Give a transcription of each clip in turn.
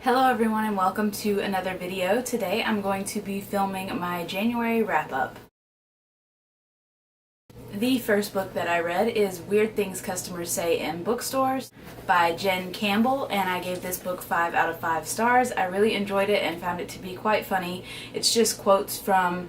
Hello everyone and welcome to another video. Today I'm going to be filming my January wrap-up. The first book that I read is Weird Things Customers Say in Bookstores by Jen Campbell, and I gave this book 5 out of 5 stars. I really enjoyed it and found it to be quite funny. It's just quotes from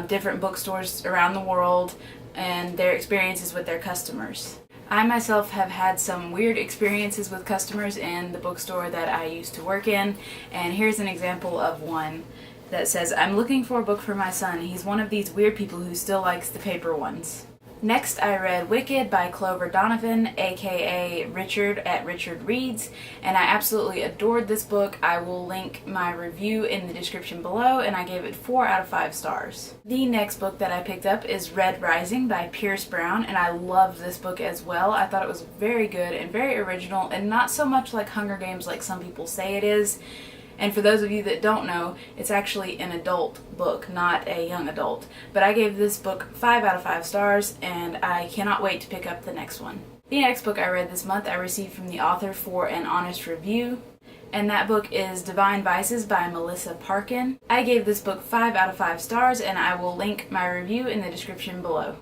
different bookstores around the world and their experiences with their customers. I myself have had some weird experiences with customers in the bookstore that I used to work in, and here's an example of one that says, "I'm looking for a book for my son. He's one of these weird people who still likes the paper ones." Next, I read Wicked by Clover Donovan, aka Richard at Richard Reads, and I absolutely adored this book. I will link my review in the description below, and I gave it 4 out of 5 stars. The next book that I picked up is Red Rising by Pierce Brown, and I loved this book as well. I thought it was very good and very original, and not so much like Hunger Games like some people say it is. And for those of you that don't know, it's actually an adult book, not a young adult. But I gave this book 5 out of 5 stars, and I cannot wait to pick up the next one. The next book I read this month I received from the author for an honest review, and that book is Divine Vices by Melissa Parkin. I gave this book 5 out of 5 stars, and I will link my review in the description below.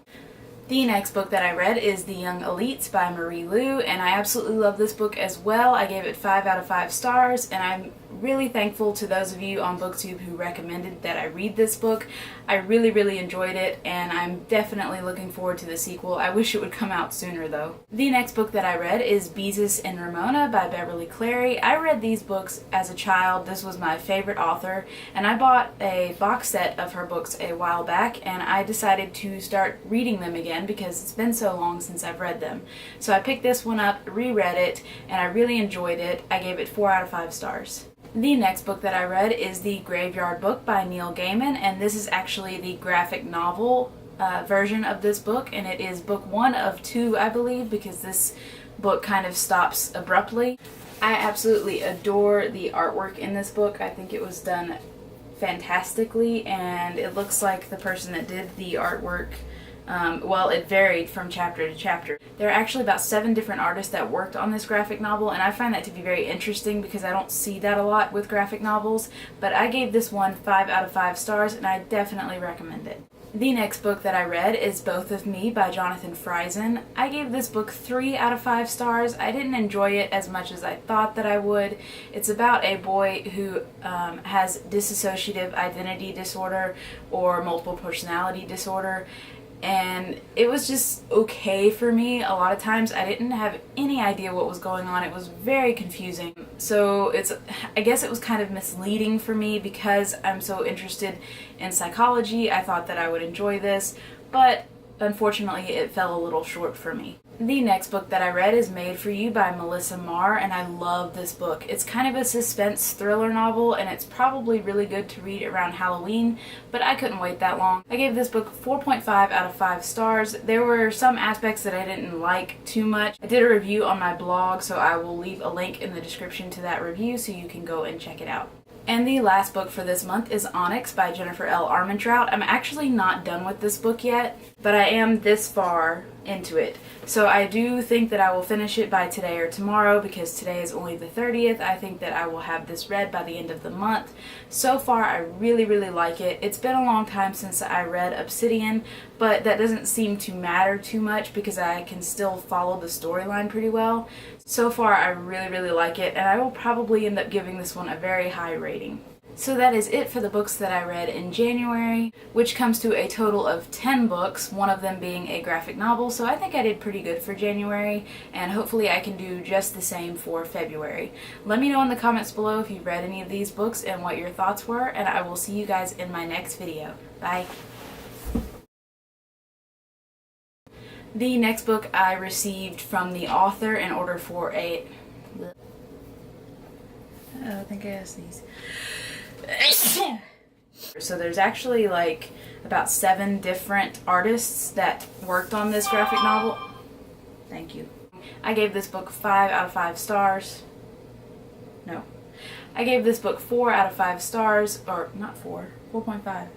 The next book that I read is The Young Elites by Marie Lu, and I absolutely love this book as well. I gave it 5 out of 5 stars, and I'm really thankful to those of you on BookTube who recommended that I read this book. I really enjoyed it, and I'm definitely looking forward to the sequel. I wish it would come out sooner though. The next book that I read is Beezus and Ramona by Beverly Cleary. I read these books as a child. This was my favorite author, and I bought a box set of her books a while back, and I decided to start reading them again because it's been so long since I've read them. So I picked this one up, reread it, and I really enjoyed it. I gave it 4 out of 5 stars. The next book that I read is The Graveyard Book by Neil Gaiman, and this is actually the graphic novel version of this book, and it is book 1 of 2, I believe, because this book kind of stops abruptly. I absolutely adore the artwork in this book. I think it was done fantastically, and it looks like the person that did the artwork, well, it varied from chapter to chapter. There are actually about 7 different artists that worked on this graphic novel, and I find that to be very interesting because I don't see that a lot with graphic novels, but I gave this one 5 out of 5 stars, and I definitely recommend it. The next book that I read is Both of Me by Jonathan Franzen. I gave this book 3 out of 5 stars. I didn't enjoy it as much as I thought that I would. It's about a boy who has dissociative identity disorder or multiple personality disorder, and it was just okay for me. A lot of times I didn't have any idea what was going on. It was very confusing. So I guess it was kind of misleading for me because I'm so interested in psychology. I thought that I would enjoy this, but unfortunately it fell a little short for me. The next book that I read is Made for You by Melissa Marr, and I love this book. It's kind of a suspense thriller novel, and it's probably really good to read around Halloween, but I couldn't wait that long. I gave this book 4.5 out of 5 stars. There were some aspects that I didn't like too much. I did a review on my blog, so I will leave a link in the description to that review so you can go and check it out. And the last book for this month is Onyx by Jennifer L. Armentrout. I'm actually not done with this book yet, but I am this far into it. So I do think that I will finish it by today or tomorrow because today is only the 30th. I think that I will have this read by the end of the month. So far, I really like it. It's been a long time since I read Obsidian, but that doesn't seem to matter too much because I can still follow the storyline pretty well. So far, I really like it, and I will probably end up giving this one a very high rating. So that is it for the books that I read in January, which comes to a total of 10 books, one of them being a graphic novel, so I think I did pretty good for January, and hopefully I can do just the same for February. Let me know in the comments below if you read any of these books and what your thoughts were, and I will see you guys in my next video. Bye! The next book I received from the author in order for a... I think I asked these. So there's actually like about 7 different artists that worked on this graphic novel. Thank you. I gave this book 5 out of 5 stars. No. I gave this book 4 out of 5 stars, or not 4, 4.5.